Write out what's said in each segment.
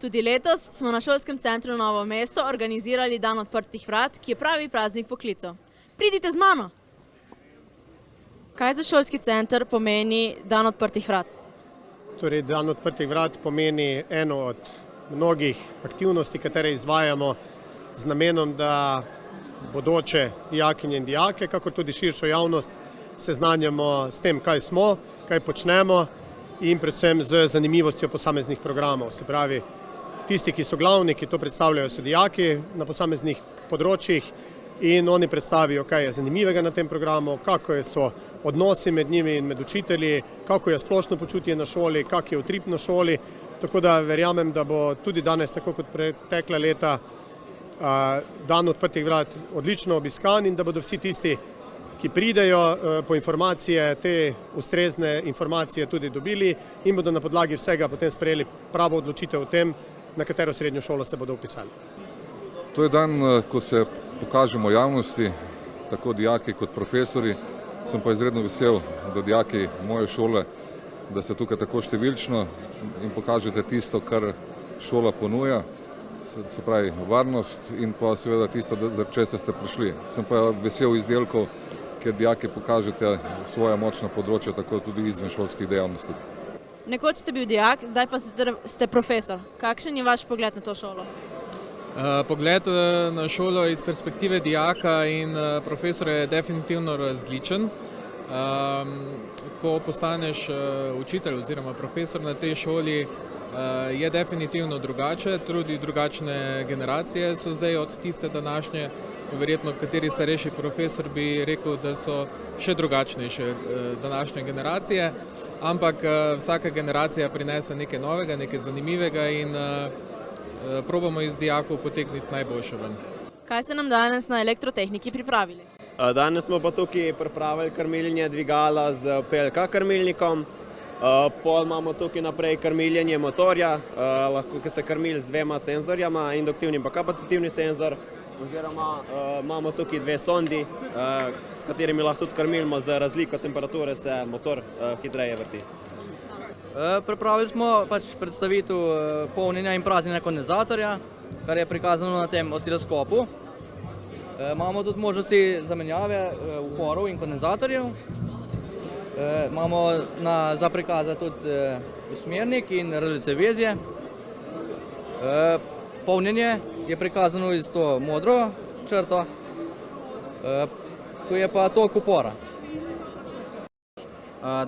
Tudi letos smo na Šolskem centru Novo mesto organizirali dan odprtih vrat, ki je pravi praznik poklicev. Pridite z mano! Kaj za Šolski center pomeni dan odprtih vrat? Torej, dan odprtih vrat pomeni eno od mnogih aktivnosti, katere izvajamo z namenom, da bodoče dijakinje in dijake, kakor tudi širšo javnost, seznanjamo s tem, kaj smo, kaj počnemo in predvsem z zanimivostjo posameznih programov. Se pravi, tisti, ki so glavni, ki to predstavljajo, so dijaki na posameznih področjih in oni predstavijo, kaj je zanimivega na tem programu, kako so odnosi med njimi in med učitelji, kako je splošno počutje na šoli, kak je utrip na šoli. Tako da verjamem, da bo tudi danes, tako kot pretekla leta, dan odprtih vrat odlično obiskan in da bodo vsi tisti, ki pridejo po informacije, te ustrezne informacije tudi dobili in bodo na podlagi vsega potem sprejeli pravo odločitev o tem, na katero srednjo šolo se bodo upisali. To je dan, ko se pokažemo javnosti, tako dijaki kot profesori. Sem pa izredno vesel, da dijaki moje šole, da ste tukaj tako številčno in pokažete tisto, kar šola ponuja, se pravi varnost in pa seveda tisto, za česa ste prišli. Sem pa vesel izdelkov, ker dijaki pokažete svoja močna področja, tako tudi izven šolskih dejavnosti. Nekoč ste bil dijak, zdaj pa ste profesor. Kakšen je vaš pogled na to šolo? Pogled na šolo iz perspektive dijaka in profesora je definitivno različen. Ko postaneš učitelj oziroma profesor na tej šoli, je definitivno drugače. Tudi drugačne generacije so zdaj od tiste današnje. Verjetno kateri starejši profesor bi rekel, da so še drugačnejše današnje generacije, ampak vsaka generacija prinese nekaj novega, nekaj zanimivega in probamo iz dijakov potegniti najboljše ven. Kaj ste nam danes na elektrotehniki pripravili? Danes smo pa tukaj pripravili krmiljenje dvigala z PLK krmilnikom. Pol imamo tukaj naprej krmiljenje motorja, lahko se krmili z dvema senzorjama, induktivni pa kapacitivni senzor. Oziroma imamo tukaj dve sondi, s katerimi lahko tudi krmilimo, z razliko temperature se motor hitreje vrti. Pripravili smo predstavitev polnjenja in praznjenja kondenzatorja, kar je prikazano na tem osiloskopu. Imamo tudi možnosti zamenjave uporov in kondenzatorjev. Imamo za prikazati tudi usmernik in RLC vezje. Polnjenje je prikazano iz to modro črto, tu je pa tok upora.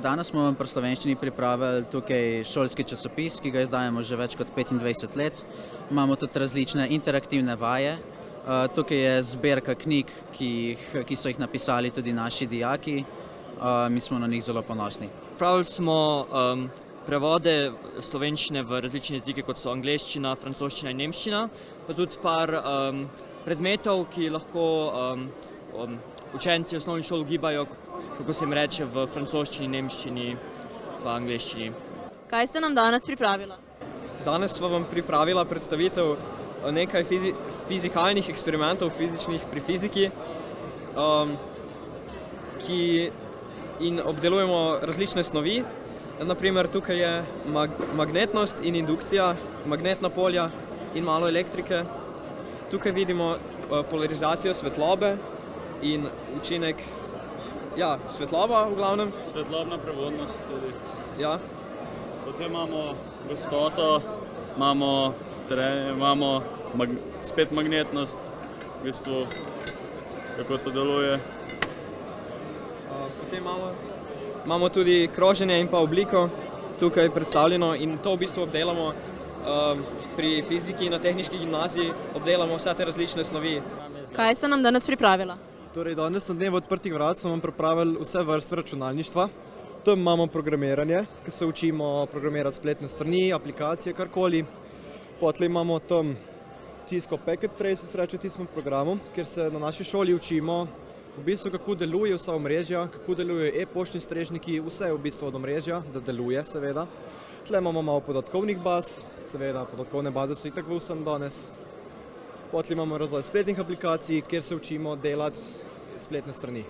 Danes smo vam pri slovenščini pripravili tukaj šolski časopis, ki ga izdajamo že več kot 25 let. Imamo tudi različne interaktivne vaje. Tukaj je zbirka knjig, ki so jih napisali tudi naši dijaki. Mi smo na njih zelo ponosni. Pripravili smo prevode slovenščine v različne jezike, kot so angleščina, francoščina in nemščina, pa tudi par predmetov, ki lahko učenci osnovnih šol gibajo, kako se jim reče, v francoščini, nemščini pa angleščini. Kaj ste nam danes pripravila? Danes smo vam pripravila predstavitev nekaj fizikalnih eksperimentov fizičnih pri fiziki, in obdelujemo različne snovi. Naprimer, tukaj je magnetnost in indukcija, magnetna polja in malo elektrike. Tukaj vidimo polarizacijo svetlobe in učinek, svetloba v glavnem. Svetlobna prevodnost tudi. Ja. Potem imamo gostoto, imamo spet magnetnost, v bistvu, kako to deluje. Potem imamo tudi kroženje in pa obliko tukaj predstavljeno in to v bistvu obdelamo pri fiziki na tehniški gimnaziji, obdelamo vse te različne snovi. Kaj ste nam danes pripravila? Torej, danes na dnevu odprtih vrat smo vam pripravili vse vrste računalništva. Tam imamo programiranje, ki se učimo programirati spletne strani, aplikacije, karkoli. Potem imamo tam Cisco Packet Traces, reče tistem programu, kjer se na naši šoli učimo v bistvu, kako deluje vsa omrežja, kako delujejo e-poštni strežniki, vse v bistvu od omrežja, da deluje, seveda. Tle imamo malo podatkovnih baz, seveda podatkovne baze so itak v vsem danes. Potem imamo razvoj spletnih aplikacij, kjer se učimo delati spletne strani.